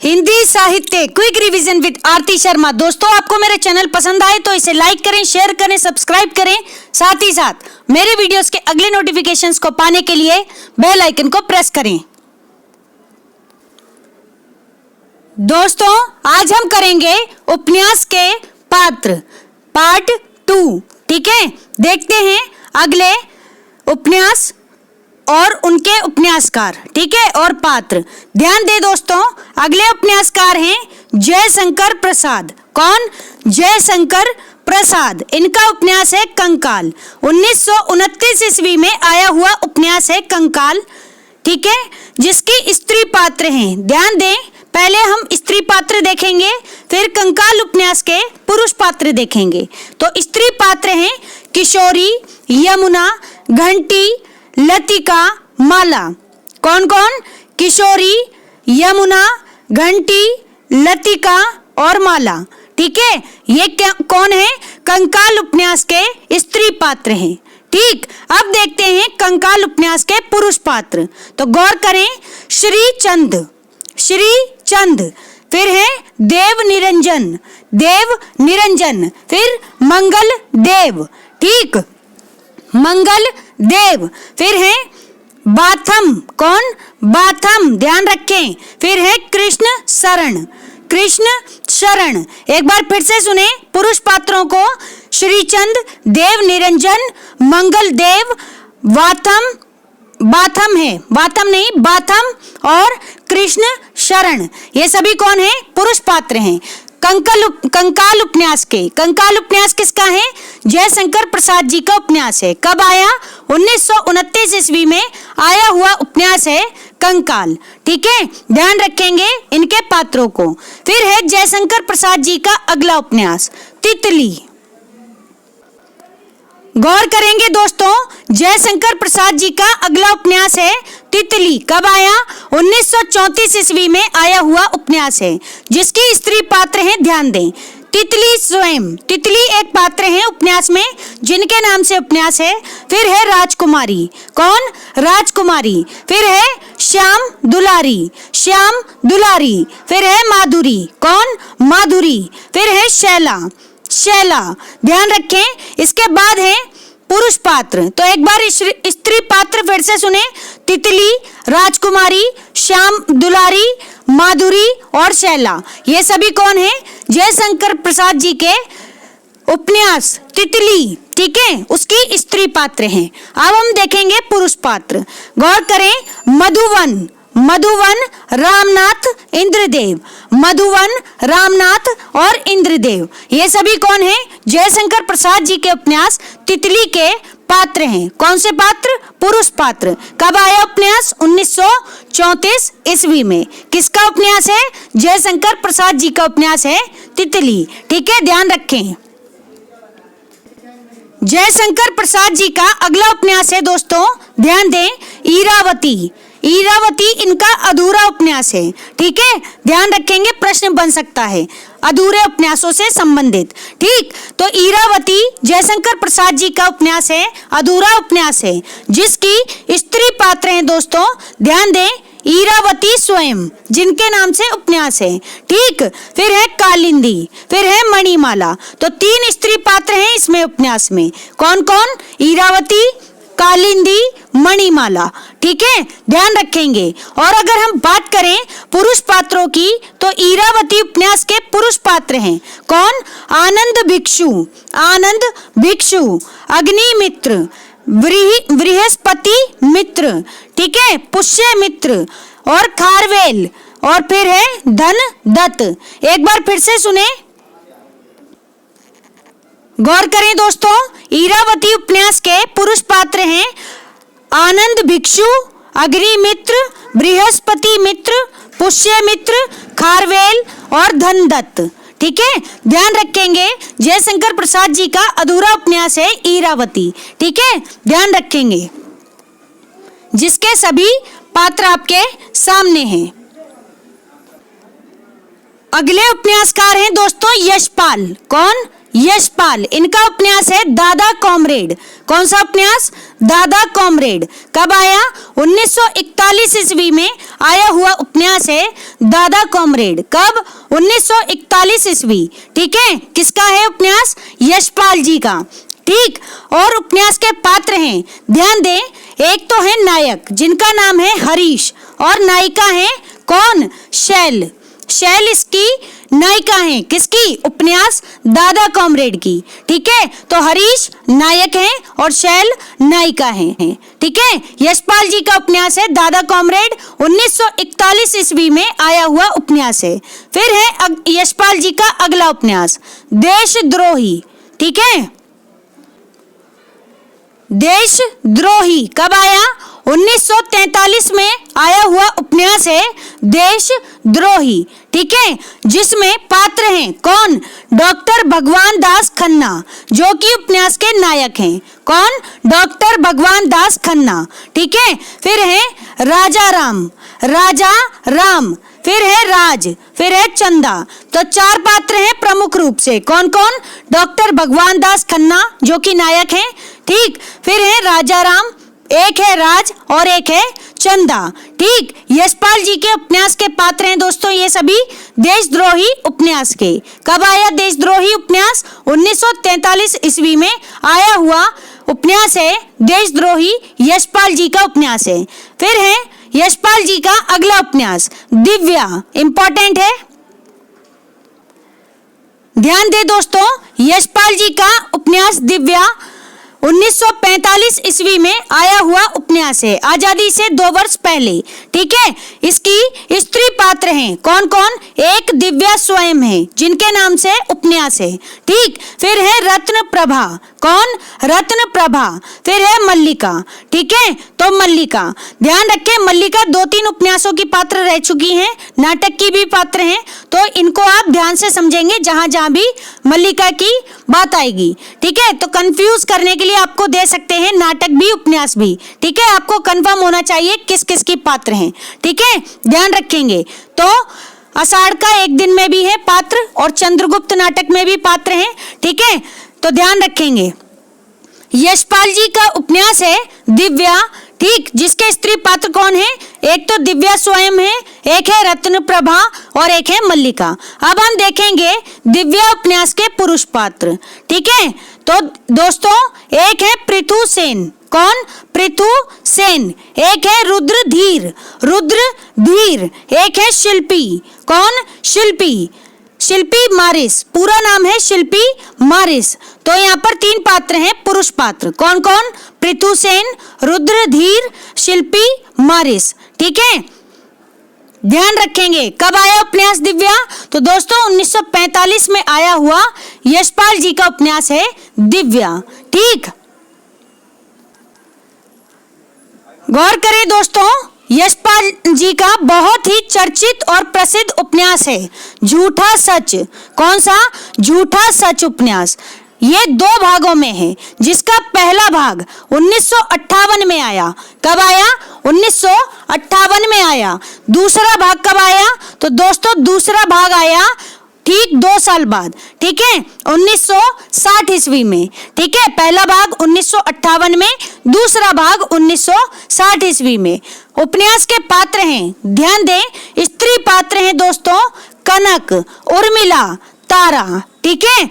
हिंदी साहित्य quick revision with आरती शर्मा। दोस्तों, आपको मेरे चैनल पसंद आए तो इसे लाइक करें, शेयर करें, सब्सक्राइब करें। साथ ही साथ मेरे वीडियोस के अगले नोटिफिकेशंस को पाने के लिए बेल आइकन को प्रेस करें। दोस्तों, आज हम करेंगे उपन्यास के पात्र पार्ट 2। ठीक है, देखते हैं अगले उपन्यास और उनके उपन्यासकार। ठीक है, और पात्र। ध्यान दे दोस्तों, अगले उपन्यासकार हैं जयशंकर प्रसाद। कौन? जयशंकर प्रसाद। इनका उपन्यास है कंकाल। 1929 ईस्वी में आया हुआ उपन्यास है कंकाल। ठीक है, जिसकी स्त्री पात्र हैं। ध्यान दें, पहले हम स्त्री पात्र देखेंगे, फिर कंकाल उपन्यास के पुरुष पात्र देखेंगे। तो स्त्री पात्र हैं किशोरी, यमुना, घंटी, लतिका, माला। कौन कौन? किशोरी, यमुना, घंटी, लतिका और माला। ठीक है, ये कौन है? कंकाल उपन्यास के स्त्री पात्र हैं। ठीक, अब देखते हैं कंकाल उपन्यास के पुरुष पात्र। तो गौर करें, श्री चंद, फिर है देव निरंजन, फिर मंगल देव। ठीक, मंगल देव। फिर है बाथम। कौन? बाथम, ध्यान रखें। फिर है कृष्ण शरण। एक बार फिर से सुने पुरुष पात्रों को। श्रीचंद, देव निरंजन, मंगल देव, बाथम और कृष्ण शरण। ये सभी कौन है? पुरुष पात्र हैं कंकाल उपन्यास के। कंकाल उपन्यास किसका है? जयशंकर प्रसाद जी का उपन्यास है। कब आया? 1929 ईस्वी में आया हुआ उपन्यास है कंकाल। ठीक है, ध्यान रखेंगे इनके पात्रों को। फिर है जयशंकर प्रसाद जी का अगला उपन्यास तितली। गौर करेंगे दोस्तों, जयशंकर प्रसाद जी का अगला उपन्यास है तितली। कब आया? 1934 ईस्वी में आया हुआ उपन्यास है, जिसकी स्त्री पात्र हैं। ध्यान दें, तितली स्वयं। तितली एक पात्र है उपन्यास में, जिनके नाम से उपन्यास है। फिर है राजकुमारी। कौन? राजकुमारी। फिर है श्याम दुलारी। फिर है माधुरी। कौन? माधुरी। फिर है शैला। ध्यान रखें। इसके बाद है पुरुष पात्र। तो एक बार स्त्री पात्र फिर से सुने। तितली, राजकुमारी, श्याम दुलारी, माधुरी और शैला। ये सभी कौन है? जयशंकर प्रसाद जी के उपन्यास तितली। ठीक है, उसकी स्त्री पात्र हैं। अब हम देखेंगे पुरुष पात्र। गौर करें, मधुवन, रामनाथ और इंद्रदेव। ये सभी कौन है? जयशंकर प्रसाद जी के उपन्यास तितली के पात्र हैं। कौन से पात्र? पुरुष पात्र। कब आया उपन्यास? 1934 ईस्वी में। किसका उपन्यास है? जयशंकर प्रसाद जी का उपन्यास है तितली। ठीक है, ध्यान रखें। जयशंकर प्रसाद जी का अगला उपन्यास है दोस्तों, ध्यान दें, ईरावती इनका अधूरा उपन्यास है। ठीक है, ध्यान रखेंगे, प्रश्न बन सकता है अधूरे उपन्यासों से संबंधित। ठीक, तो ईरावती जयशंकर प्रसाद जी का उपन्यास है, अधूरा उपन्यास है, जिसकी स्त्री पात्र हैं दोस्तों। ध्यान दें, ईरावती स्वयं, जिनके नाम से उपन्यास है। ठीक, फिर है कालिंदी, फिर है मणिमाला। तो 3 स्त्री पात्र हैं इसमें उपन्यास में। कौन कौन? ईरावती, कालिंदी, मणिमाला। ठीक है, ध्यान रखेंगे। और अगर हम बात करें पुरुष पात्रों की, तो ईरावती उपन्यास के पुरुष पात्र हैं। कौन? आनंद भिक्षु, अग्निमित्र, बृहस्पति मित्र। ठीक है, पुष्य मित्र और खारवेल, और फिर है धन दत्त। एक बार फिर से सुने, गौर करें दोस्तों, ईरावती उपन्यास के पुरुष पात्र हैं आनंद भिक्षु, अग्निमित्र, बृहस्पति मित्र, पुष्य मित्र, खारवेल और धन दत्त। ठीक है, ध्यान रखेंगे। जयशंकर प्रसाद जी का अधूरा उपन्यास है ईरावती। ठीक है, ध्यान रखेंगे, जिसके सभी पात्र आपके सामने हैं। अगले उपन्यासकार हैं दोस्तों यशपाल। कौन? यशपाल। इनका उपन्यास है दादा कॉमरेड। कौन सा उपन्यास? दादा कॉमरेड। कब आया? 1941 ईस्वी में आया हुआ उपन्यास है दादा कॉमरेड। कब? 1941 ईस्वी। ठीक है, किसका है उपन्यास? यशपाल जी का। ठीक, और उपन्यास के पात्र हैं, ध्यान दें, एक तो है नायक जिनका नाम है हरीश, और नायिका है कौन? शैल। शैल इसकी नायिका है, किसकी? उपन्यास दादा कॉमरेड की। ठीक है, तो हरीश नायक हैं और शैल नायिका हैं। ठीक है, यशपाल जी का उपन्यास है दादा कॉमरेड, 1941 ईस्वी में आया हुआ उपन्यास है। फिर है यशपाल जी का अगला उपन्यास देशद्रोही। ठीक है, देशद्रोही कब आया? 1943 में आया हुआ उपन्यास है देशद्रोही। ठीक है, जिसमें पात्र हैं कौन? डॉक्टर भगवान दास खन्ना, जो कि उपन्यास के नायक हैं। कौन? डॉक्टर भगवान दास खन्ना। ठीक है, फिर है राजा राम, राजा राम, फिर है राज, फिर है चंदा। तो 4 पात्र हैं प्रमुख रूप से। कौन कौन? डॉक्टर भगवान दास खन्ना जो कि नायक हैं। ठीक, फिर है राजा राम, एक है राज और एक है चंदा। ठीक, यशपाल जी के उपन्यास के पात्र हैं दोस्तों ये सभी देशद्रोही उपन्यास के। कब आया देशद्रोही उपन्यास? 1943 ईस्वी में आया हुआ उपन्यास है देशद्रोही, यशपाल जी का उपन्यास है। फिर है यशपाल जी का अगला उपन्यास दिव्या, इंपॉर्टेंट है, ध्यान दे दोस्तों। यशपाल जी का उपन्यास दिव्या 1945 ईस्वी में आया हुआ उपन्यास है, आजादी से 2 वर्ष पहले। ठीक है, इसकी स्त्री पात्र हैं कौन कौन? एक दिव्या स्वयं है जिनके नाम से उपन्यास है। ठीक, फिर है रत्न प्रभा। कौन? रत्न प्रभा। फिर है मल्लिका। ठीक है, तो मल्लिका, ध्यान रखें, मल्लिका 2-3 उपन्यासों की पात्र रह चुकी हैं, नाटक की भी पात्र हैं, तो इनको आप ध्यान से समझेंगे जहां जहां भी मल्लिका की बात आएगी। ठीक है, तो कंफ्यूज करने के लिए आपको दे सकते हैं नाटक भी उपन्यास भी। ठीक है, आपको कंफर्म होना चाहिए किस किस की पात्र हैं। ठीक है, ध्यान रखेंगे। तो आषाढ़ का एक दिन में भी है पात्र और चंद्रगुप्त नाटक में भी पात्र हैं। ठीक है, तो ध्यान रखेंगे। यशपाल जी का उपन्यास है दिव्या। ठीक, जिसके स्त्री पात्र कौन है? एक तो दिव्या स्वयं है, एक है रत्न प्रभा और एक है मल्लिका। अब हम देखेंगे दिव्या उपन्यास के पुरुष पात्र। ठीक है, तो दोस्तों एक है पृथु सेन। कौन? पृथु सेन। एक है रुद्रधीर, रुद्रधीर। एक है शिल्पी। कौन? शिल्पी, शिल्पी मारिस, पूरा नाम है शिल्पी मारिस। तो यहाँ पर 3 पात्र हैं पुरुष पात्र। कौन कौन? पृथु सेन, रुद्रधीर, शिल्पी मारिस। ठीक है, ध्यान रखेंगे। कब आया उपन्यास दिव्या? तो दोस्तों 1945 में आया हुआ यशपाल जी का उपन्यास है दिव्या। ठीक, गौर करें दोस्तों, यशपाल जी का बहुत ही चर्चित और प्रसिद्ध उपन्यास है झूठा सच। कौन सा? झूठा सच उपन्यास। ये 2 भागों में है, जिसका पहला भाग 1958 में आया। कब आया? 1958 में आया। दूसरा भाग कब आया? तो दोस्तों दूसरा भाग आया ठीक 2 साल बाद। ठीक है, 1960 ईस्वी में। ठीक है, पहला भाग 1958 में, दूसरा भाग 1960 ईस्वी में। उपन्यास के पात्र हैं, ध्यान दें, स्त्री पात्र हैं दोस्तों कनक, उर्मिला, तारा। ठीक है,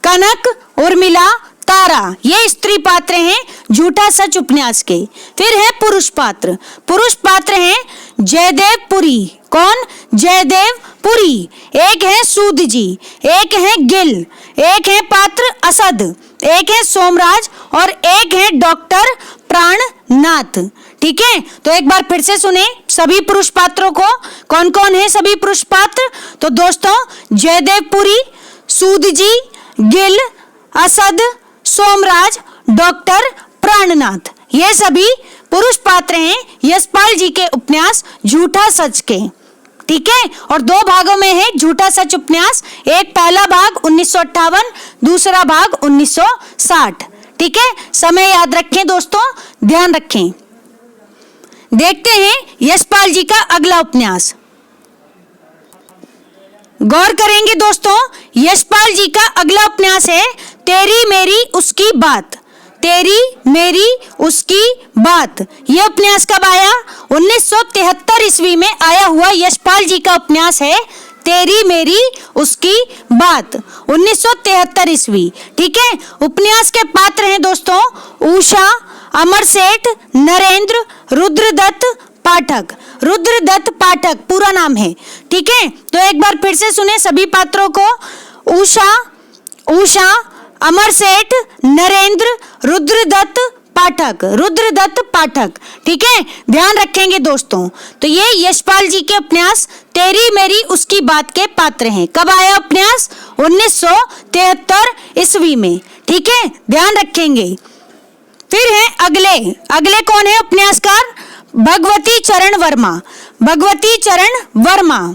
कनक, उर्मिला, तारा, ये स्त्री पात्र हैं झूठा सच उपन्यास के। फिर है पुरुष पात्र। पुरुष पात्र हैं जयदेव पुरी। कौन? जयदेव पुरी। एक है सूद जी, एक है गिल, एक है पात्र असद, एक है सोमराज और एक है डॉक्टर प्राणनाथ। ठीक है, तो एक बार फिर से सुने सभी पुरुष पात्रों को। कौन कौन है सभी पुरुष पात्र? तो दोस्तों जयदेव पुरी, सूद जी, गिल, असद, सोमराज, डॉक्टर प्राणनाथ, ये सभी पुरुष पात्र हैं यशपाल जी के उपन्यास झूठा सच के। ठीक है, और 2 भागों में है झूठा सच उपन्यास। एक पहला भाग 1958, दूसरा भाग 1960। ठीक है, समय याद रखें दोस्तों, ध्यान रखें। देखते हैं यशपाल जी का अगला उपन्यास। गौर करेंगे दोस्तों, यशपाल जी का अगला उपन्यास है तेरी मेरी उसकी बात। तेरी मेरी उसकी बात। यह उपन्यास कब आया? 1973 ईस्वी में आया हुआ यशपाल जी का उपन्यास है तेरी मेरी उसकी बात, 1973 ईस्वी। ठीक है। उपन्यास के पात्र हैं दोस्तों उषा, अमर सेठ, नरेंद्र, रुद्रदत्त पाठक। रुद्रदत्त पाठक पूरा नाम है। ठीक है, तो एक बार फिर से सुने सभी पात्रों को। उषा, अमर सेठ, नरेंद्र, रुद्रदत्त पाठक। रुद्रदत्त पाठक। ठीक है, ध्यान रखेंगे दोस्तों। तो ये यशपाल जी के उपन्यास तेरी मेरी उसकी बात के पात्र हैं। कब आया उपन्यास? 1973 ईस्वी में। ठीक है, ध्यान रखेंगे। फिर है अगले कौन है उपन्यासकार? भगवती चरण वर्मा। भगवती चरण वर्मा।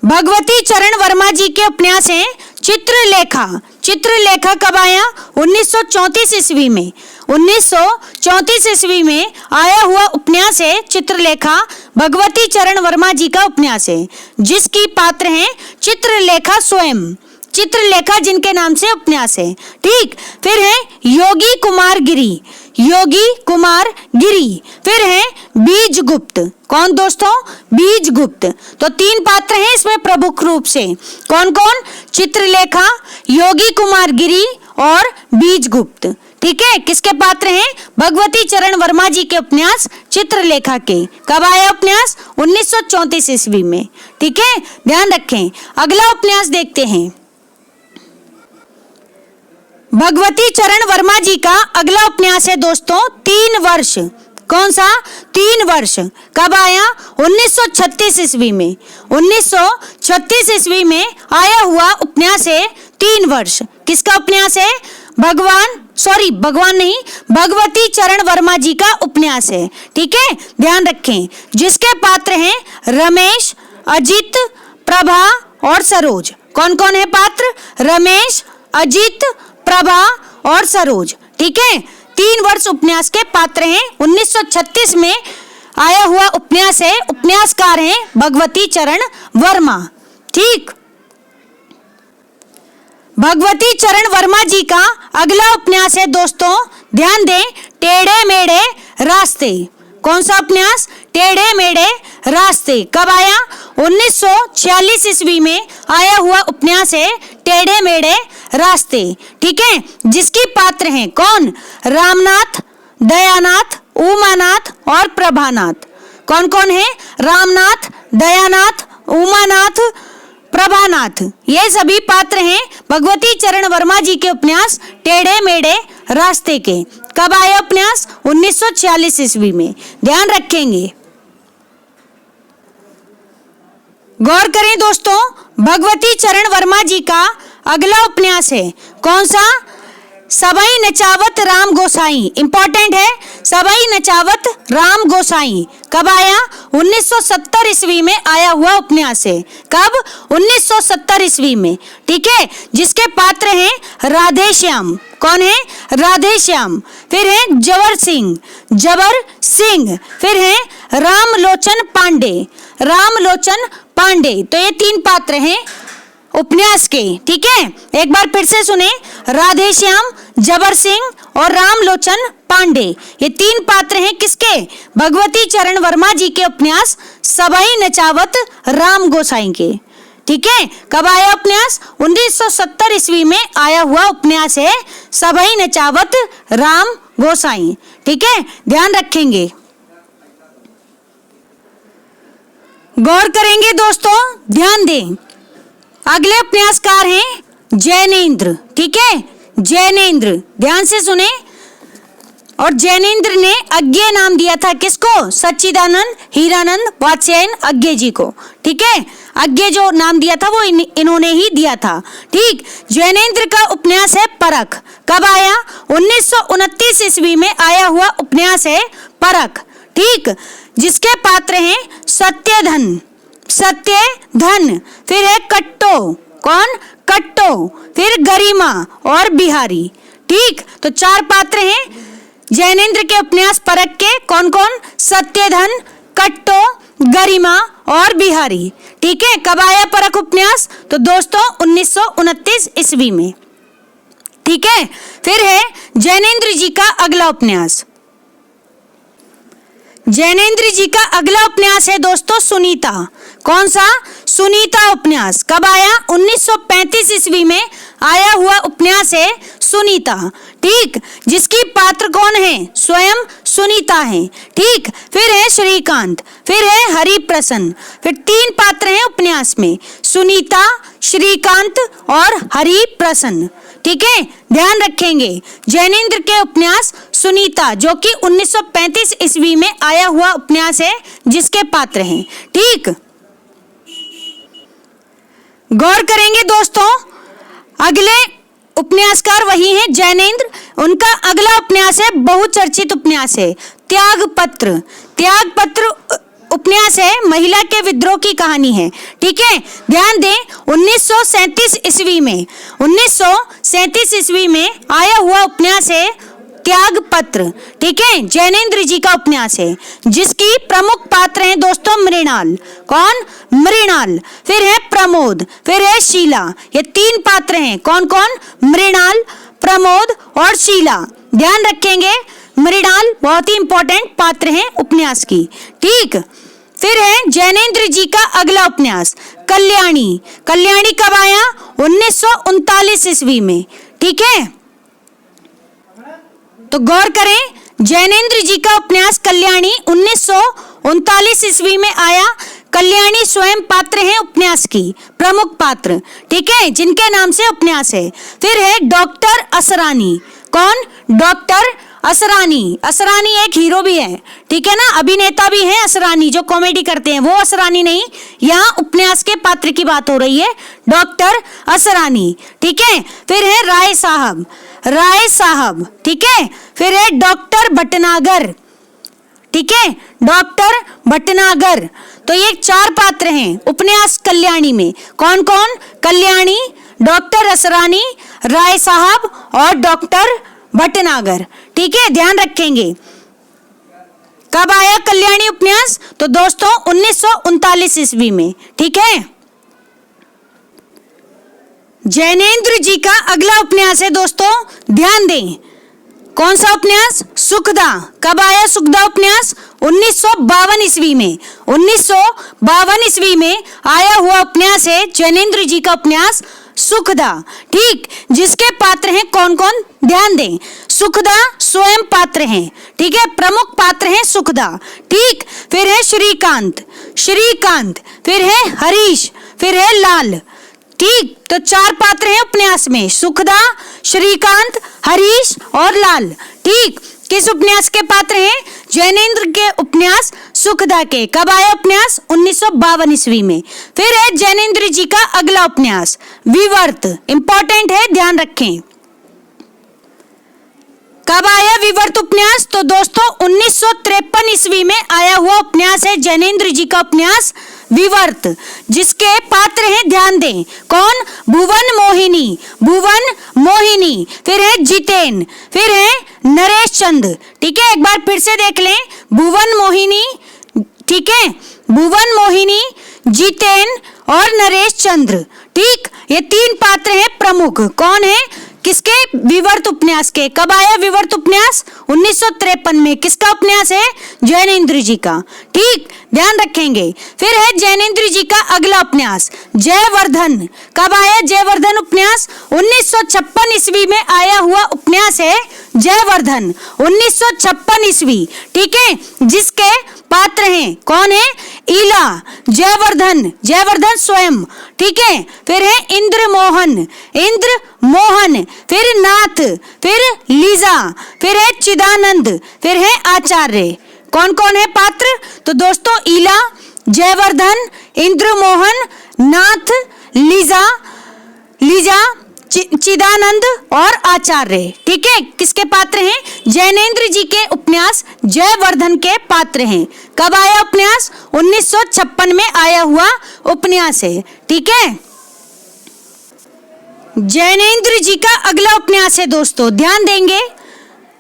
भगवती चरण वर्मा जी के उपन्यास हैं चित्रलेखा। चित्रलेखा कब आया? 1934 ईस्वी में। 1934 ईस्वी में आया हुआ उपन्यास है चित्रलेखा। भगवती चरण वर्मा जी का उपन्यास है, जिसकी पात्र हैं चित्रलेखा स्वयं। चित्रलेखा जिनके नाम से उपन्यास है। ठीक। फिर है योगी कुमार गिरी। योगी कुमार गिरी। फिर है बीजगुप्त। कौन दोस्तों? बीजगुप्त। तो 3 पात्र हैं इसमें प्रमुख रूप से। कौन कौन? चित्रलेखा, योगी कुमार गिरी और बीजगुप्त। ठीक है, किसके पात्र हैं? भगवती चरण वर्मा जी के उपन्यास चित्रलेखा के। कब आया उपन्यास? 1934 ईस्वी में। ठीक है, ध्यान रखें। अगला उपन्यास देखते हैं। भगवती चरण वर्मा जी का अगला उपन्यास है दोस्तों 3 वर्ष। कौन सा? 3 वर्ष। कब आया? 1936 ईस्वी में। 1936 ईस्वी में आया हुआ उपन्यास है 3 वर्ष। किसका उपन्यास है? भगवती चरण वर्मा जी का उपन्यास है। ठीक है, ध्यान रखें। जिसके पात्र हैं रमेश, अजित, प्रभा और सरोज। कौन कौन है पात्र? रमेश, अजित, प्रभा और सरोज। ठीक है, 3 वर्ष उपन्यास के पात्र हैं। 1936 में आया हुआ उपन्यास है। उपन्यासकार हैं भगवती चरण वर्मा। ठीक। भगवती चरण वर्मा जी का अगला उपन्यास है दोस्तों, ध्यान दें, टेढ़े मेढ़े रास्ते। कौन सा उपन्यास? टेढ़े मेढ़े रास्ते। कब आया? 1946 ईस्वी में आया हुआ उपन्यास है टेढ़े मेढ़े रास्ते। ठीक है, जिसकी पात्र हैं कौन? रामनाथ, दयानाथ, उमानाथ और प्रभानाथ। कौन कौन है? रामनाथ, दयानाथ, उमानाथ, प्रभानाथ। ये सभी पात्र हैं भगवती चरण वर्मा जी के उपन्यास टेढ़े मेढ़े रास्ते के। कब आया उपन्यास? 1946 ईस्वी में। ध्यान रखेंगे। गौर करें दोस्तों, भगवती चरण वर्मा जी का अगला उपन्यास है कौन सा? सवाई नचावत राम गोसाई। इंपॉर्टेंट है, सवाई नचावत राम गोसाई। कब आया? 1970 ईस्वी में आया हुआ उपन्यास है। कब? 1970 ईस्वी में। ठीक है, जिसके पात्र हैं राधे श्याम। कौन है? राधे श्याम। फिर है जबर सिंह। फिर है रामलोचन पांडे। रामलोचन पांडे। तो ये 3 पात्र हैं उपन्यास के। ठीक है, एक बार फिर से सुने। राधे श्याम, जबर सिंह और रामलोचन पांडे। ये 3 पात्र हैं किसके? भगवती चरण वर्मा जी के उपन्यास सवाई नचावत राम गोसाई के। ठीक है, कब आया उपन्यास? 1970 ईस्वी में आया हुआ उपन्यास है सवाई नचावत राम गोसाई। ठीक है, ध्यान रखेंगे। गौर करेंगे दोस्तों, ध्यान दें। अगले उपन्यासकार हैं जैनेन्द्र। ठीक है, जैनेन्द्र, ध्यान से सुने। और जैनेन्द्र ने अज्ञे नाम दिया था किसको? सच्चिदानंद हीरानंद वात्स्यायन अज्ञे जी को। ठीक है, अज्ञे जो नाम दिया था वो इन्होंने ही दिया था। ठीक। जैनेन्द्र का उपन्यास है परख। कब आया? 1929 ईस्वी में आया हुआ उपन्यास है परख। ठीक, जिसके पात्र हैं सत्यधन। फिर है कट्टो। कौन? कट्टो। फिर गरिमा और बिहारी। ठीक, तो 4 पात्र हैं जैनेन्द्र के उपन्यास परख के। कौन कौन? सत्यधन, कट्टो, गरिमा और बिहारी। ठीक है, कब आया परख उपन्यास? तो दोस्तों 1929 ईस्वी में। ठीक है, फिर है जैनेन्द्र जी का अगला उपन्यास। जैनेन्द्र जी का अगला उपन्यास है दोस्तों सुनीता। कौन सा? सुनीता उपन्यास। कब आया? 1935 ईस्वी में आया हुआ उपन्यास है सुनीता। ठीक, जिसकी पात्र कौन है? स्वयं सुनीता है। ठीक, फिर है श्रीकांत, फिर है हरिप्रसन्न। फिर 3 पात्र हैं उपन्यास में, सुनीता, श्रीकांत और हरिप्रसन्न। ठीक है, ध्यान रखेंगे। जैनेन्द्र के उपन्यास सुनीता जो कि 1935 ईस्वी में आया हुआ उपन्यास है, जिसके पात्र हैं। ठीक, गौर करेंगे दोस्तों, अगले उपन्यासकार वही हैं जैनेन्द्र। उनका अगला उपन्यास है बहुचर्चित उपन्यास है त्यागपत्र। त्यागपत्र उपन्यास है, महिला के विद्रोह की कहानी है। ठीक है, ध्यान दें, 1937 ईस्वी में आया हुआ उपन्यास है त्यागपत्र। ठीक है, जैनेन्द्र जी का उपन्यास है, जिसकी प्रमुख पात्र हैं दोस्तों मृणाल। कौन? मृणाल। फिर है प्रमोद, फिर है शीला। ये 3 पात्र हैं। कौन कौन? मृणाल, प्रमोद और शीला। ध्यान रखेंगे, मृणाल बहुत ही इंपॉर्टेंट पात्र हैं उपन्यास की। ठीक, फिर है जैनेन्द्र जी का अगला उपन्यास कल्याणी। कल्याणी कब आया? 1939 ईस्वी में। ठीक है, तो गौर करें, जैनेन्द्र जी का उपन्यास कल्याणी 1939 ईस्वी में आया। कल्याणी स्वयं पात्र हैं उपन्यास की, प्रमुख पात्र। ठीक है, जिनके नाम से उपन्यास है। फिर है डॉक्टर असरानी। कौन? डॉक्टर असरानी। असरानी एक हीरो भी है, ठीक है ना, अभिनेता भी है असरानी, जो कॉमेडी करते हैं, वो असरानी नहीं, यहाँ उपन्यास के पात्र की बात हो रही है, डॉक्टर असरानी। ठीक है, फिर है राय साहब, राय साहब। ठीक है, फिर है डॉक्टर भटनागर। ठीक है, डॉक्टर भटनागर। तो ये 4 पात्र हैं उपन्यास कल्याणी में। कौन कौन? कल्याणी, डॉक्टर असरानी, राय साहब और डॉक्टर भटनागर। ठीक है, ध्यान रखेंगे। कब आया कल्याणी उपन्यास? तो दोस्तों 1939 ईस्वी में। ठीक है, जैनेन्द्र जी का अगला उपन्यास है दोस्तों, ध्यान दें, कौन सा उपन्यास? सुखदा। कब आया सुखदा उपन्यास? 1952 ईस्वी में। 1952 ईस्वी में आया हुआ उपन्यास है जैनेन्द्र जी का उपन्यास सुखदा। ठीक, जिसके पात्र हैं कौन कौन? ध्यान दें, सुखदा स्वयं पात्र हैं। ठीक है, प्रमुख पात्र हैं सुखदा। ठीक, फिर है श्रीकांत, श्रीकांत, फिर है हरीश, फिर है लाल। ठीक, तो 4 पात्र हैं उपन्यास में, सुखदा, श्रीकांत, हरीश और लाल। ठीक, किस उपन्यास के पात्र हैं? जैनेन्द्र के उपन्यास सुखदा के। कब आया उपन्यास? 1952 ईस्वी में। फिर है जैनेन्द्र जी का अगला उपन्यास विवर्त। इंपॉर्टेंट है, ध्यान रखें। कब आया विवर्त उपन्यास? तो दोस्तों 1953 ईस्वी में आया हुआ उपन्यास है जैनेन्द्र जी का उपन्यास विवर्त, जिसके पात्र हैं, ध्यान दें, कौन? भुवन मोहिनी, भुवन मोहिनी। फिर है जितेन, फिर है नरेश चंद। ठीक है, एक बार फिर से देख लें, भुवन मोहिनी, ठीक है, भुवन मोहिनी, जितेन और नरेश चंद्र। ठीक, ये 3 पात्र हैं प्रमुख। कौन है? किसके? विवर्त उपन्यास के। कब आया विवर्त उपन्यास? 1953 में। किसका उपन्यास है? जैनेन्द्र जी का। ठीक, ध्यान रखेंगे। फिर है जैनेन्द्र जी का अगला उपन्यास जयवर्धन। कब आया जयवर्धन उपन्यास? 1956 ईस्वी में आया हुआ उपन्यास है जयवर्धन, 1956 ईस्वी। ठीक है, जिसके पात्र हैं कौन है? ईला, जयवर्धन, जयवर्धन स्वयं। ठीक है, फिर है इंद्र मोहन, इंद्र मोहन, फिर नाथ, फिर लीजा, फिर है चिदानंद, फिर है आचार्य। कौन कौन है पात्र? तो दोस्तों ईला, जयवर्धन, इंद्र मोहन, नाथ, लीजा, चिदानंद और आचार्य। ठीक है, किसके पात्र हैं? जैनेन्द्र जी के उपन्यास जयवर्धन के पात्र हैं। कब आया उपन्यास? 1956 में आया हुआ उपन्यास है। ठीक है, जैनेन्द्र जी का अगला उपन्यास है दोस्तों, ध्यान देंगे,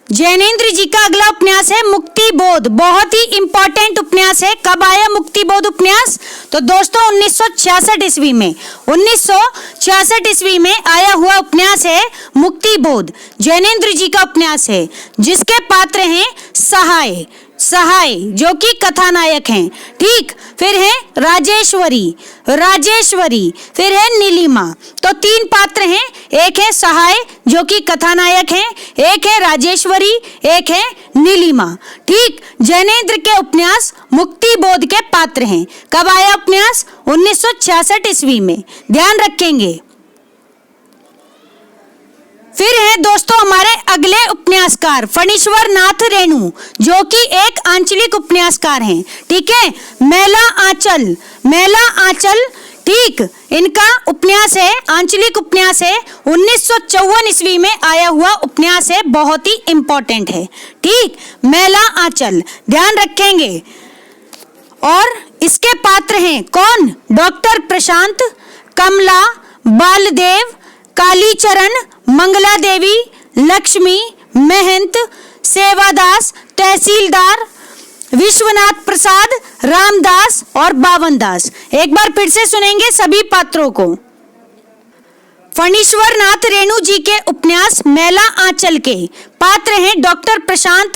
जैनेन्द्र जी का अगला उपन्यास है मुक्ति बोध। बहुत ही इंपॉर्टेंट उपन्यास है। कब आया मुक्ति बोध उपन्यास? तो दोस्तों 1966 ईस्वी में 1966 ईस्वी में आया हुआ उपन्यास है मुक्तिबोध। जैनेन्द्र जी का उपन्यास है जिसके पात्र हैं सहाय जो कि कथानायक हैं। ठीक, फिर है राजेश्वरी, फिर है नीलिमा। तो 3 पात्र हैं, एक है सहाय जो कि कथानायक हैं, एक है राजेश्वरी, एक है नीलिमा। ठीक, जैनेन्द्र के उपन्यास मुक्तिबोध के पात्र हैं। कब आया उपन्यास? 1966 ईस्वी में, ध्यान रखेंगे। फिर है दोस्तों हमारे अगले उपन्यासकार फणीश्वर नाथ रेणु, जो कि एक आंचलिक उपन्यासकार हैं। ठीक है, मैला आंचल, ठीक, इनका उपन्यास है, आंचलिक उपन्यास है, 1954 ईस्वी में आया हुआ उपन्यास है, बहुत ही इंपॉर्टेंट है। ठीक, मैला आंचल, ध्यान रखेंगे। और इसके पात्र हैं कौन? डॉक्टर प्रशांत, कमला, बालदेव, कालीचरण, मंगला देवी, लक्ष्मी, महंत, सेवादास, तहसीलदार, विश्वनाथ प्रसाद, रामदास और बावनदास। एक बार फिर से सुनेंगे सभी पात्रों को। फणीश्वर नाथ रेणु जी के उपन्यास मैला आंचल के पात्र हैं डॉक्टर प्रशांत,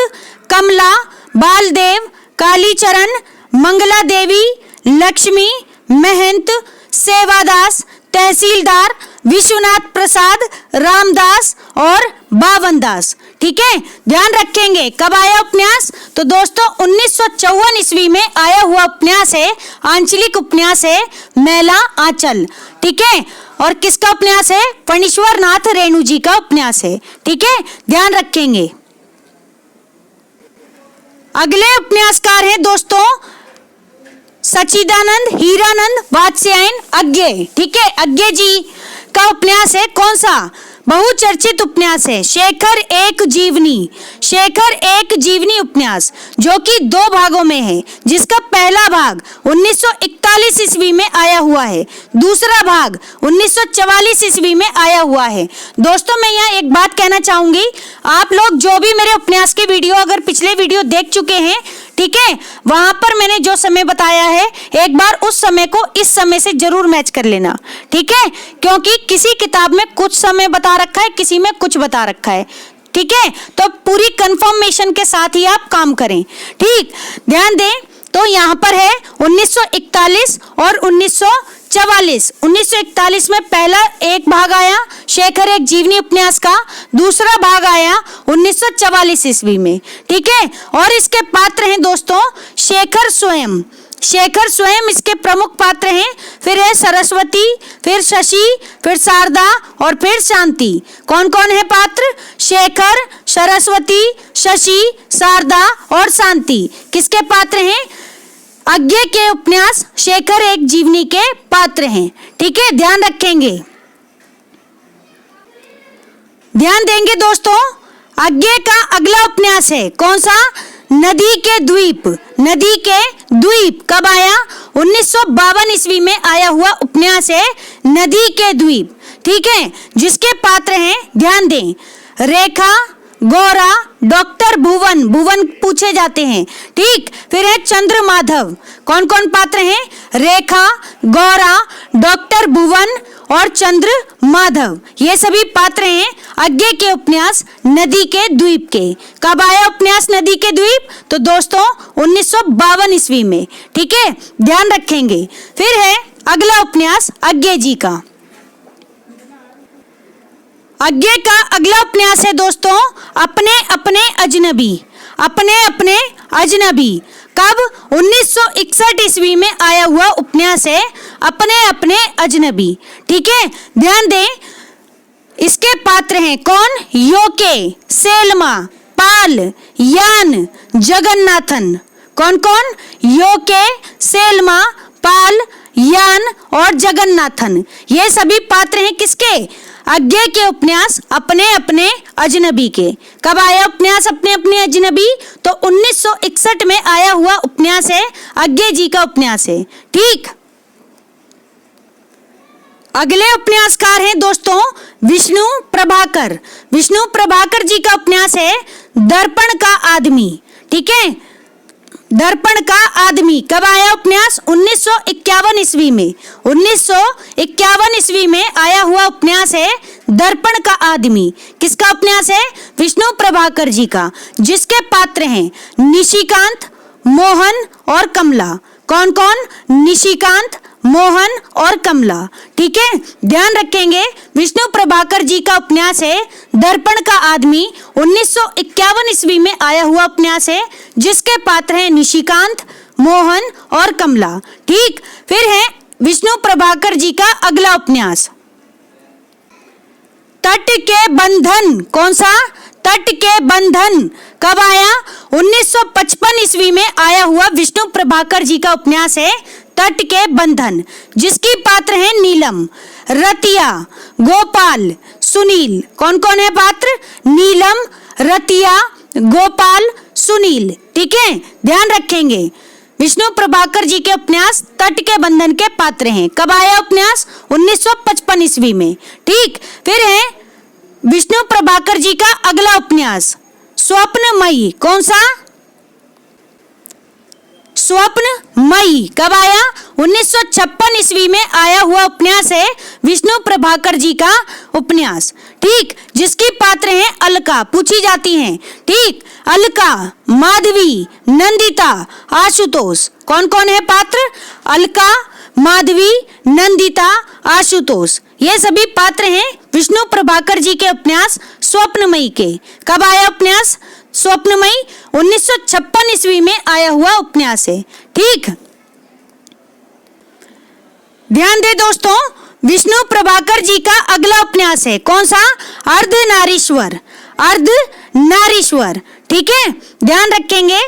कमला, बालदेव, कालीचरण, मंगला देवी, लक्ष्मी, महंत, सेवादास, तहसीलदार, विश्वनाथ प्रसाद, रामदास और बावनदास। ठीक है, ध्यान रखेंगे। कब आया उपन्यास? तो दोस्तों 1954 ईस्वी में आया हुआ उपन्यास है, आंचलिक उपन्यास है मैला आंचल। ठीक है, और किसका उपन्यास है? फणीश्वर नाथ रेणु जी का उपन्यास है। ठीक है, ध्यान रखेंगे। अगले उपन्यासकार हैं दोस्तों सच्चिदानंद, हीरानंद, वात्स्यायन, अज्ञे। ठीक है, अज्ञे जी का उपन्यास है कौन सा? बहुचर्चित उपन्यास है शेखर एक जीवनी उपन्यास, जो कि 2 भागों में है, जिसका पहला भाग 1941 ईस्वी में आया हुआ है, दूसरा भाग 1944 ईस्वी में आया हुआ है। दोस्तों मैं यहाँ एक बात कहना चाहूंगी, आप लोग जो भी मेरे उपन्यास के वीडियो अगर पिछले वीडियो देख चुके हैं, ठीक है, वहां पर मैंने जो समय बताया है एक बार उस समय को इस समय से जरूर मैच कर लेना। ठीक है, क्योंकि किसी किताब में कुछ समय बता रखा है, किसी में कुछ बता रखा है। ठीक है, तो पूरी कंफर्मेशन के साथ ही आप काम करें। ठीक, ध्यान दें। तो यहाँ पर है 1941 और 1944। 1941 में पहला एक भाग आया शेखर एक जीवनी उपन्यास का, दूसरा भाग आया 1944 ईस्वी में। ठीक है, और इसके पात्र हैं दोस्तों शेखर स्वयं इसके प्रमुख पात्र हैं। फिर है सरस्वती, फिर शशि, फिर शारदा और फिर शांति। कौन कौन है पात्र? शेखर, सरस्वती, शशि, शारदा और शांति किसके पात्र हैं? अज्ञे के उपन्यास शेखर एक जीवनी के पात्र हैं। ठीक है, ध्यान रखेंगे, ध्यान देंगे दोस्तों। अज्ञे का अगला उपन्यास है कौन सा? नदी के द्वीप। कब आया? 1952 ईस्वी में आया हुआ उपन्यास है नदी के द्वीप। ठीक है, जिसके पात्र हैं, ध्यान दें, रेखा, गौरा, डॉक्टर भुवन पूछे जाते हैं। ठीक, फिर है चंद्र माधव। कौन कौन पात्र हैं? रेखा, गौरा, डॉक्टर भुवन और चंद्र माधव, ये सभी पात्र हैं अज्ञे के उपन्यास नदी के द्वीप के। कब आया उपन्यास नदी के द्वीप? तो दोस्तों 1952 ईस्वी में। ठीक है, ध्यान रखेंगे। फिर है अगला उपन्यास अज्ञे जी का। अज्ञे का अगला उपन्यास है दोस्तों अपने अपने अजनबी। कब? 1961 ईस्वी में आया हुआ उपन्यास है अपने अपने अजनबी। ठीक है, ध्यान दें, इसके पात्र हैं कौन? योके, सेल्मा, पाल, यान, जगन्नाथन। कौन कौन? योके, सेल्मा, पाल, यान और जगन्नाथन, ये सभी पात्र हैं किसके? अज्ञे के उपन्यास अपने अपने अजनबी के। कब आया उपन्यास अपने अपने अजनबी? तो 1961 में आया हुआ उपन्यास है, अज्ञे जी का उपन्यास है। ठीक, अगले उपन्यासकार हैं दोस्तों विष्णु प्रभाकर जी का उपन्यास है दर्पण का आदमी। ठीक है, दर्पण का आदमी। कब आया उपन्यास? 1951 ईस्वी में 1951 ईस्वी में आया हुआ उपन्यास है दर्पण का आदमी। किसका उपन्यास है? विष्णु प्रभाकर जी का, जिसके पात्र हैं निशिकांत, मोहन और कमला। कौन कौन? निशिकांत, मोहन और कमला। ठीक है, ध्यान रखेंगे। विष्णु प्रभाकर जी का उपन्यास है दर्पण का आदमी, 1951 ईस्वी में आया हुआ उपन्यास है, जिसके पात्र हैं निशिकांत, मोहन और कमला। ठीक, फिर है विष्णु प्रभाकर जी का अगला उपन्यास तट के बंधन। कौन सा? तट के बंधन। कब आया? 1955 ईस्वी में आया हुआ विष्णु प्रभाकर जी का उपन्यास है तट के बंधन, जिसकी पात्र हैं नीलम, रतिया, गोपाल, सुनील। कौन कौन है पात्र? नीलम, रतिया, गोपाल, सुनील। ठीक है, ध्यान रखेंगे। विष्णु प्रभाकर जी के उपन्यास तट के बंधन के पात्र हैं। कब आया उपन्यास? 1955 ईस्वी में। ठीक, फिर है विष्णु प्रभाकर जी का अगला उपन्यास स्वप्नमयी। कौन सा? स्वप्नमयी। कब आया? 1956 ईस्वी में आया हुआ उपन्यास है विष्णु प्रभाकर जी का उपन्यास। ठीक, जिसकी पात्र हैं अलका, पूछी जाती हैं। ठीक, अलका, माधवी, नंदिता, आशुतोष। कौन कौन है पात्र? अलका, माधवी, नंदिता, आशुतोष। ये सभी पात्र हैं विष्णु प्रभाकर जी के उपन्यास स्वप्नमयी के। कब आया उपन्यास स्वप्नमयी? 1956 ईस्वी में आया हुआ उपन्यास है। ठीक, ध्यान दे दोस्तों, विष्णु प्रभाकर जी का अगला उपन्यास है कौन सा? अर्धनारीश्वर। अर्धनारीश्वर। ठीक है, ध्यान रखेंगे।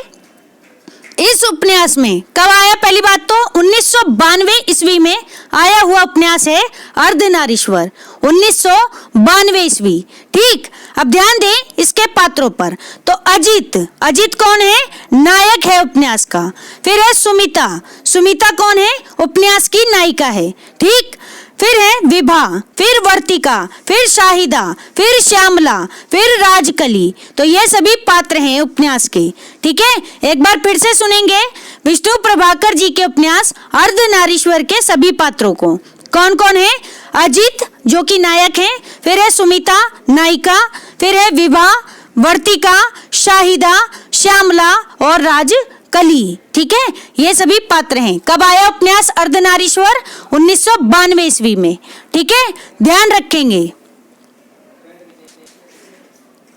इस उपन्यास में कब आया? पहली बात तो 1992 ईस्वी में आया हुआ उपन्यास है अर्धनारीश्वर, 1992 ईस्वी। ठीक, अब ध्यान दें इसके पात्रों पर। तो अजित, अजित कौन है? नायक है उपन्यास का। फिर है सुमिता, सुमिता कौन है? उपन्यास की नायिका है। ठीक, फिर है विभा, फिर वर्तिका, फिर शाहिदा, फिर श्यामला, फिर राजकली। तो ये सभी पात्र हैं उपन्यास के। ठीक है, एक बार फिर से सुनेंगे विष्णु प्रभाकर जी के उपन्यास अर्धनारीश्वर के सभी पात्रों को। कौन कौन है? अजित जो कि नायक है, फिर है सुमिता नायिका, फिर है विभा, वर्तिका, शाहिदा, श्यामला और राजकली। ठीक है, ये सभी पात्र हैं। कब आया उपन्यास अर्धनारीश्वर? 1992 ईस्वी में। ठीक है, ध्यान रखेंगे।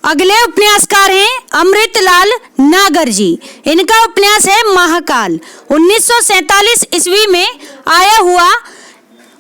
अगले उपन्यासकार हैं अमृतलाल नागर जी। इनका उपन्यास है महाकाल, 1947 ईस्वी में आया हुआ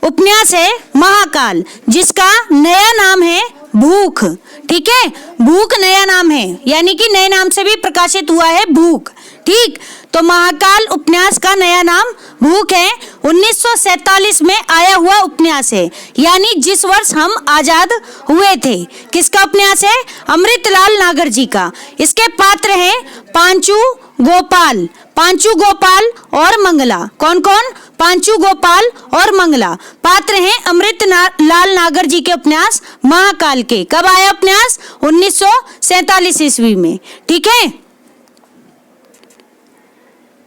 उपन्यास है महाकाल, जिसका नया नाम है भूख। ठीक है, भूख नया नाम है, यानी कि नए नाम से भी प्रकाशित हुआ है भूख। ठीक, तो महाकाल उपन्यास का नया नाम भूख है, 1947 में आया हुआ उपन्यास है, यानी जिस वर्ष हम आजाद हुए थे। किसका उपन्यास है? अमृतलाल नागर जी का। इसके पात्र हैं पांचू, गोपाल, पांचू गोपाल और मंगला। कौन कौन? पांचू गोपाल और मंगला पात्र हैं अमृतलाल नागर जी के उपन्यास महाकाल के। कब आया उपन्यास? 1947 ईस्वी में। ठीक है,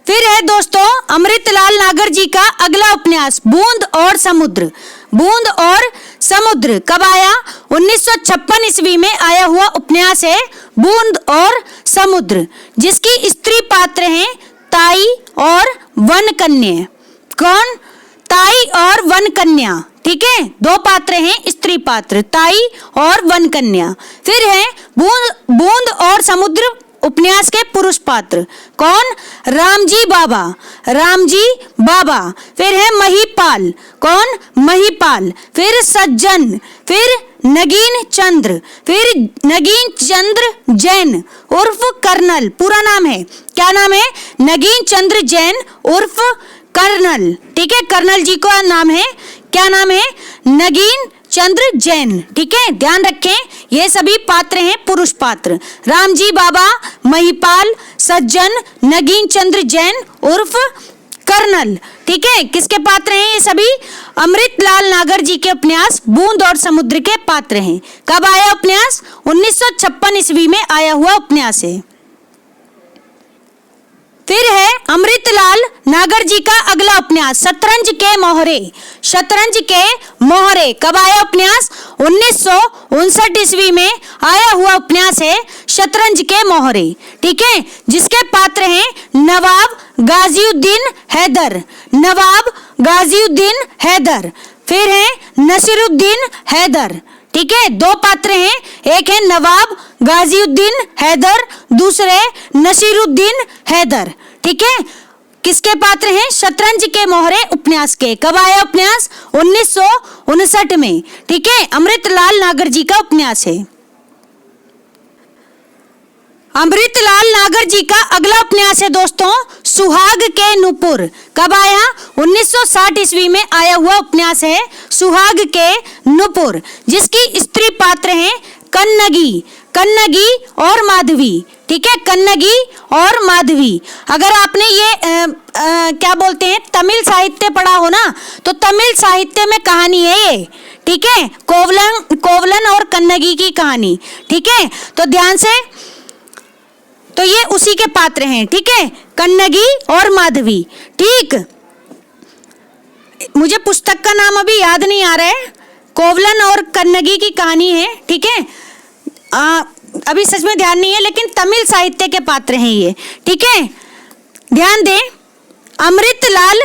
फिर है दोस्तों अमृतलाल नागर जी का अगला उपन्यास बूंद और समुद्र। बूंद और समुद्र कब आया? 1956 ईस्वी में आया हुआ उपन्यास है बूंद और समुद्र, जिसकी स्त्री पात्र हैं ताई और वन कन्या। कौन? ताई और वन कन्या। ठीक है, दो पात्र हैं स्त्री पात्र, ताई और वन कन्या। फिर है बूंद और समुद्र उपन्यास के पुरुष पात्र। कौन? रामजी बाबा, रामजी बाबा। फिर है महिपाल। कौन? महिपाल। फिर सज्जन, फिर नगीन चंद्र, फिर नगीन चंद्र जैन उर्फ कर्नल। पूरा नाम है, क्या नाम है? नगीन चंद्र जैन उर्फ कर्नल। ठीक है, कर्नल जी का नाम है, क्या नाम है? नगीन चंद्र जैन। ठीक है, ध्यान रखें, ये सभी पात्र हैं पुरुष पात्र। रामजी बाबा, महिपाल, सज्जन, नगीन चंद्र जैन उर्फ कर्नल। ठीक है, किसके पात्र हैं ये सभी? अमृतलाल नागर जी के उपन्यास बूंद और समुद्र के पात्र हैं। कब आया उपन्यास? 1956 ईस्वी में आया हुआ उपन्यास है। फिर है अमृतलाल नागर जी का अगला उपन्यास शतरंज के मोहरे। शतरंज के मोहरे कब आया उपन्यास? 1959 ईस्वी में आया हुआ उपन्यास है शतरंज के मोहरे। ठीक है, जिसके पात्र हैं नवाब गाजिउद्दीन हैदर। नवाब गाजिउद्दीन हैदर। फिर है नसीरुद्दीन हैदर। ठीक है, दो पात्र हैं, एक है नवाब गाजिउद्दीन हैदर, दूसरे नसीरुद्दीन हैदर। ठीक है, किसके पात्र हैं? शतरंज के मोहरे उपन्यास के। कब आया उपन्यास? 1959 में। ठीक है, अमृतलाल नागर जी का उपन्यास है। अमृतलाल नागर जी का अगला उपन्यास है दोस्तों सुहाग के नुपुर। कब आया? 1960 ईस्वी में आया हुआ उपन्यास है सुहाग के नुपुर, जिसकी स्त्री पात्र हैं कन्नगी, कन्नगी और माधवी। ठीक है, कन्नगी और माधवी। अगर आपने ये क्या बोलते हैं तमिल साहित्य पढ़ा हो ना, तो तमिल साहित्य में कहानी है ये। ठीक है, कोवलन और कन्नगी की कहानी। ठीक है, तो ध्यान से, तो ये उसी के पात्र हैं। ठीक है, कन्नगी और माधवी। ठीक, मुझे पुस्तक का नाम अभी याद नहीं आ रहा है, कोवलन और कन्नगी की कहानी है। ठीक है, अभी सच में ध्यान नहीं है, लेकिन तमिल साहित्य के पात्र हैं ये। ठीक है, ध्यान दें, अमृतलाल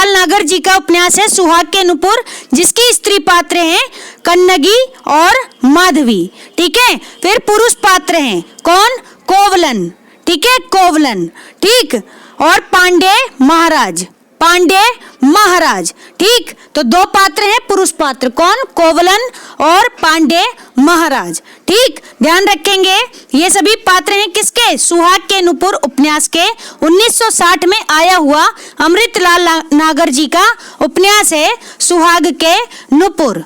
नागर जी का उपन्यास है सुहाग के नुपुर, जिसकी स्त्री पात्र हैं कन्नगी और माधवी। ठीक है, फिर पुरुष पात्र हैं कौन? कोवलन। ठीक है, कोवलन। ठीक, और पांडे महाराज, पांडे महाराज। ठीक, तो दो पात्र हैं पुरुष पात्र, कौन? कोवलन और पांडे महाराज। ठीक, ध्यान रखेंगे, ये सभी पात्र हैं किसके? सुहाग के नुपुर उपन्यास के। 1960 में आया हुआ अमृतलाल नागर जी का उपन्यास है सुहाग के नुपुर।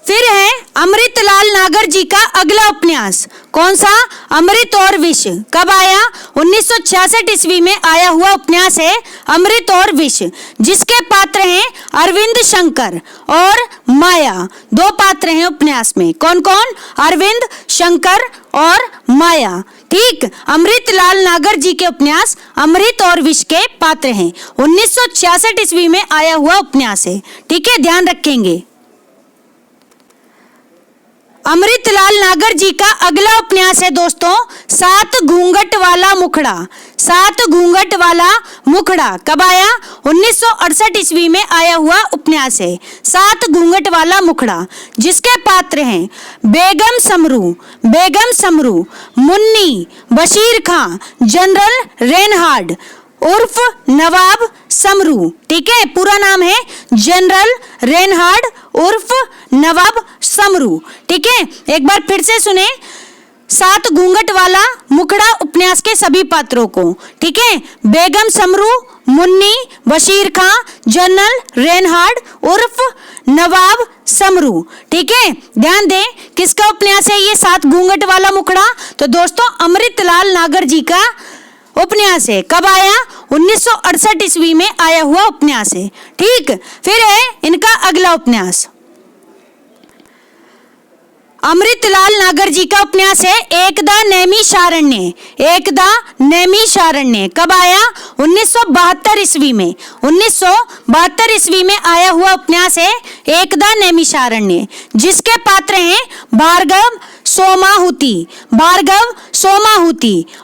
फिर है अमृतलाल नागर जी का अगला उपन्यास, कौन सा? अमृत और विष। कब आया? 1966 ईस्वी में आया हुआ उपन्यास है अमृत और विष, जिसके पात्र हैं अरविंद शंकर और माया। दो पात्र हैं उपन्यास में, कौन कौन? अरविंद शंकर और माया। ठीक, अमृतलाल नागर जी के उपन्यास अमृत और विष के पात्र हैं। 1966 ईस्वी में आया हुआ उपन्यास है। ठीक है, ध्यान रखेंगे। अमृतलाल नागर जी का अगला उपन्यास है दोस्तों सात घूंघट वाला मुखड़ा। सात घूंघट वाला मुखड़ा कब आया? 1968 ईस्वी में आया हुआ उपन्यास है सात घूंघट वाला मुखड़ा, जिसके पात्र हैं बेगम समरू, मुन्नी, बशीर खां, जनरल रेनहार्ड उर्फ नवाब समरू। ठीक है, पूरा नाम है जनरल रेनहार्ड उर्फ नवाब समरू। ठीक है, एक बार फिर से सुने सात घूंघट वाला मुखड़ा उपन्यास के सभी पात्रों को। ठीक है, बेगम समरू, मुन्नी, बशीर खां, जनरल रेनहार्ड उर्फ नवाब समरू। ठीक है, ध्यान दें, किसका उपन्यास है ये सात घूंघट वाला मुखड़ा? तो दोस्तों अमृतलाल नागर जी का उपन्यास है। कब आया? 1968 ईस्वी में आया हुआ उपन्यास है। ठीक, फिर है इनका अगला उपन्यास अमृतलाल नागर जी का उपन्यास है एकदा नैमिषारण्य। कब आया? 1972 ईस्वी में। 1972 ईस्वी में आया हुआ उपन्यास है एकदा नैमिषारण्य, जिसके पात्र हैं भार्गव सोमाहुति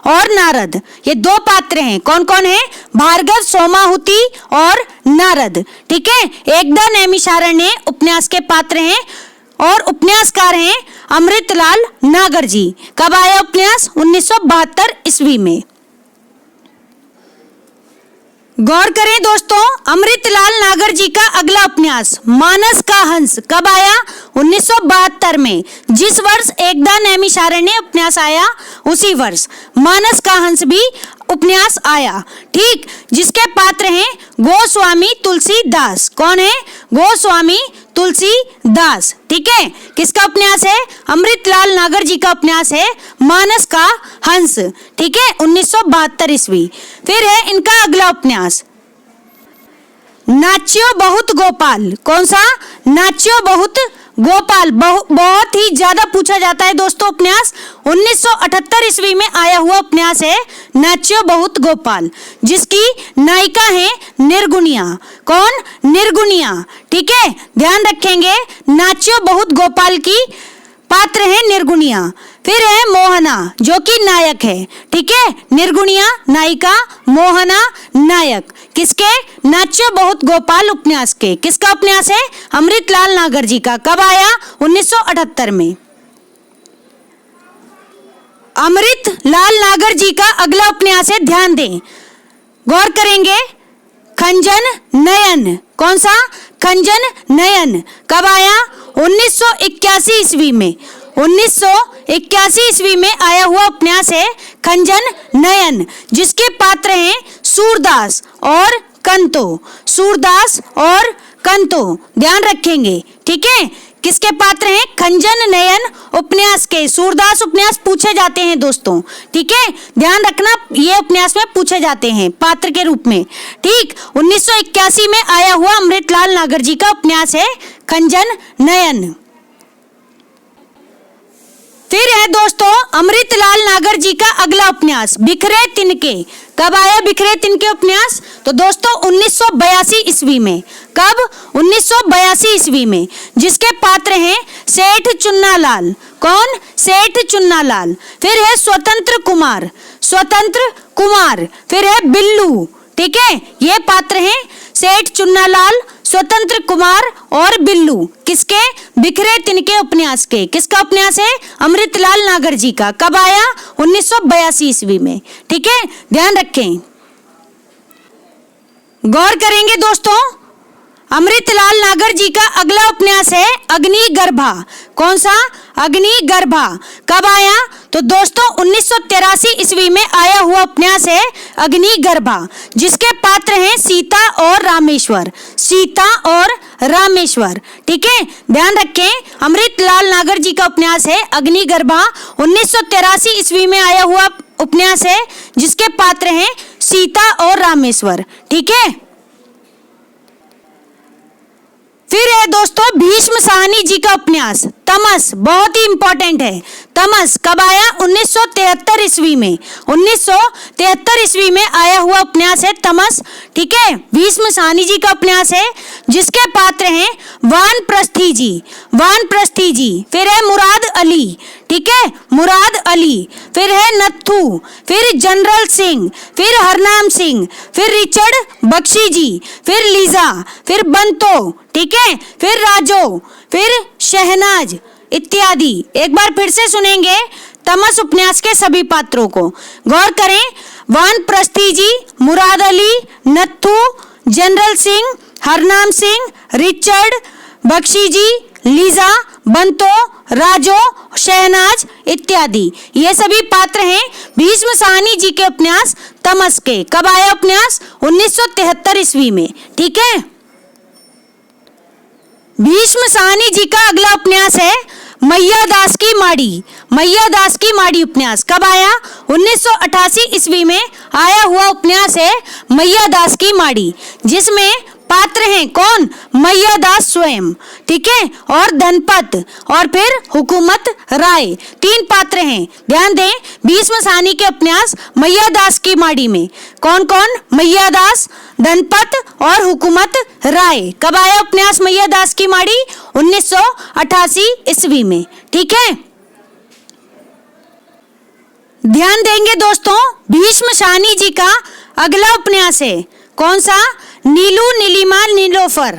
और नारद। ये दो पात्र हैं, कौन कौन है? भार्गव सोमाहुति और नारद। ठीक है, एकदा नैमिषारण्य उपन्यास के पात्र हैं और उपन्यासकार हैं अमृतलाल नागर जी। कब आया उपन्यास? 1972 ईस्वी में। गौर करें दोस्तों, अमृतलाल नागर जी का अगला उपन्यास मानस का हंस कब आया? 1972 में। जिस वर्ष एकदा नैमिषारण्य उपन्यास आया उसी वर्ष मानस का हंस भी उपन्यास आया। ठीक, जिसके पात्र हैं गोस्वामी तुलसीदास। कौन है? गोस्वामी तुलसीदास। ठीक है, किसका उपन्यास है? अमृतलाल नागर जी का उपन्यास है मानस का हंस। ठीक है, 1972 ईस्वी। फिर है इनका अगला उपन्यास नाच्यो बहुत गोपाल। कौन सा? नाच्यो बहुत गोपाल बहुत ही ज्यादा पूछा जाता है दोस्तों उपन्यास। 1978 ईस्वी में आया हुआ उपन्यास है नाच्यो बहुत गोपाल, जिसकी नायिका है निर्गुणिया। कौन? निर्गुणिया। ठीक है, ध्यान रखेंगे, नाच्यो बहुत गोपाल की पात्र है निर्गुणिया। फिर है मोहना जो कि नायक है। ठीक है, निर्गुणिया नायिका, मोहना नायक। किसके? नाच्यो बहुत गोपाल उपन्यास के। किसका उपन्यास है? अमृतलाल नागर जी का। कब आया? 1978 में। अमृतलाल नागर जी का अगला उपन्यास है, ध्यान दें, गौर करेंगे, खंजन नयन। कौन सा? खंजन नयन। कब आया? 1981 ईस्वी में। 1981 ईस्वी में आया हुआ उपन्यास है खंजन नयन, जिसके पात्र हैं सूरदास और कंतो। सूरदास और कंतो, ध्यान रखेंगे। ठीक है, किसके पात्र हैं? खंजन नयन उपन्यास के। सूरदास उपन्यास पूछे जाते हैं दोस्तों। ठीक है, ध्यान रखना, ये उपन्यास में पूछे जाते हैं पात्र के रूप में। ठीक, 1981 में आया हुआ अमृतलाल नागर जी का उपन्यास है खंजन नयन। फिर है दोस्तों अमृतलाल नागर जी का अगला उपन्यास बिखरे तिनके। कब आया बिखरे तिनके उपन्यास? तो दोस्तों 1982 ईस्वी में। कब? 1982 ईस्वी में, जिसके पात्र हैं सेठ चुन्नालाल। कौन? सेठ चुन्नालाल। फिर है स्वतंत्र कुमार। स्वतंत्र कुमार। फिर है बिल्लू। ठीक है, ये पात्र हैं सेठ चुन्नालाल, स्वतंत्र कुमार और बिल्लू। किसके? बिखरे तिनके उपन्यास के। किसका उपन्यास है? अमृतलाल नागर जी का। कब आया? 1982 ईस्वी में। ठीक है, ध्यान रखें, गौर करेंगे दोस्तों। अमृतलाल नागर जी का अगला उपन्यास है अग्निगर्भा। कौन सा? अग्निगर्भा। कब आया? तो दोस्तों 1983 ईस्वी में आया हुआ उपन्यास है अग्निगर्भा, जिसके पात्र हैं सीता और रामेश्वर। सीता और रामेश्वर। ठीक है, ध्यान रखें, अमृतलाल नागर जी का उपन्यास है अग्निगर्भा। 1983 ईस्वी में आया हुआ उपन्यास है, जिसके पात्र हैं सीता और रामेश्वर। ठीक है, फिर है दोस्तों भीष्म साहनी जी का उपन्यास तमस। बहुत ही इंपॉर्टेंट है तमस। कब आया? 1973 ईस्वी में। 1973 ईस्वी में आया हुआ उपन्यास है तमस। ठीक है, भीष्म साहनी जी का उपन्यास है, जिसके पात्र हैं वानप्रस्थी जी। वानप्रस्थी जी। फिर है मुराद अली। ठीक है, मुराद अली। फिर है नत्थू। फिर जनरल सिंह। फिर हरनाम सिंह। फिर रिचर्ड बख्शी जी। फिर लीजा। फिर बंतो। ठीक है, फिर राजो। फिर शहनाज इत्यादि। एक बार फिर से सुनेंगे तमस उपन्यास के सभी पात्रों को। गौर करें, वानप्रस्थी जी, मुराद अली, नत्थू, जनरल सिंह, हरनाम सिंह, रिचर्ड बख्शी जी, लीजा, बंतो, राजो, शहनाज इत्यादि, ये सभी पात्र हैं भीष्म साहनी जी के उपन्यास तमस के। कब आया उपन्यास? 1973 ईस्वी में। ठीक है, भीष्म साहनी जी का अगला उपन्यास है मैया दास की माड़ी। मैया दास की माड़ी उपन्यास कब आया? 1988 ईस्वी में आया हुआ उपन्यास है मैया दास की माड़ी, जिसमें पात्र हैं कौन? मैया दास स्वयं। ठीक है, और धनपत और फिर हुकूमत राय, तीन पात्र हैं। ध्यान दें, भीष्म साहनी के उपन्यास मैया दास की माड़ी में कौन कौन? मैया दास, धनपत और हुकूमत राय। कब आया उपन्यास मैया दास की माड़ी? 1988 ईस्वी में। ठीक है, ध्यान देंगे दोस्तों, भीष्म साहनी जी का अगला उपन्यास है कौन सा? नीलू नीलिमा नीलोफर।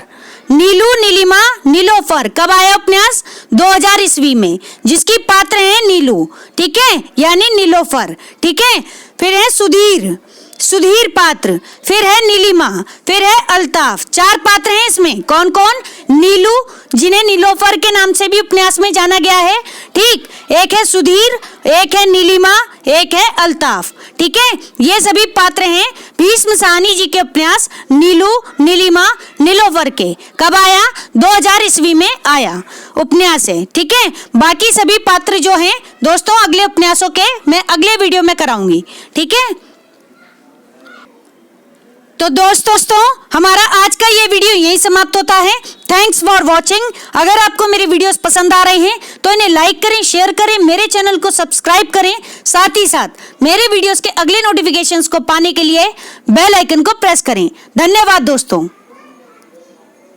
नीलू नीलिमा नीलोफर। कब आया उपन्यास? 2000 ईस्वी में, जिसकी पात्र है नीलू। ठीक है, यानी नीलोफर। ठीक है, फिर है सुधीर, सुधीर पात्र। फिर है नीलिमा। फिर है अल्ताफ। चार पात्र हैं इसमें। कौन कौन? नीलू, जिन्हें नीलोफर के नाम से भी उपन्यास में जाना गया है। ठीक, एक है सुधीर, एक है नीलिमा, एक है अल्ताफ। ठीक है, ये सभी पात्र हैं भीष्म साहनी जी के उपन्यास नीलू नीलिमा नीलोफर के। कब आया? 2000 ईस्वी में आया उपन्यास है। ठीक है, बाकी सभी पात्र जो हैं दोस्तों अगले उपन्यासों के मैं अगले वीडियो में कराऊंगी। ठीक है, तो दोस्तों हमारा आज का ये वीडियो यहीं समाप्त होता है। Thanks for watching. अगर आपको मेरे वीडियोस पसंद आ रहे हैं तो इन्हें लाइक करें, शेयर करें, मेरे चैनल को सब्सक्राइब करें। साथ ही साथ मेरे वीडियोस के अगले नोटिफिकेशंस को पाने के लिए बेल आइकन को प्रेस करें। धन्यवाद दोस्तों।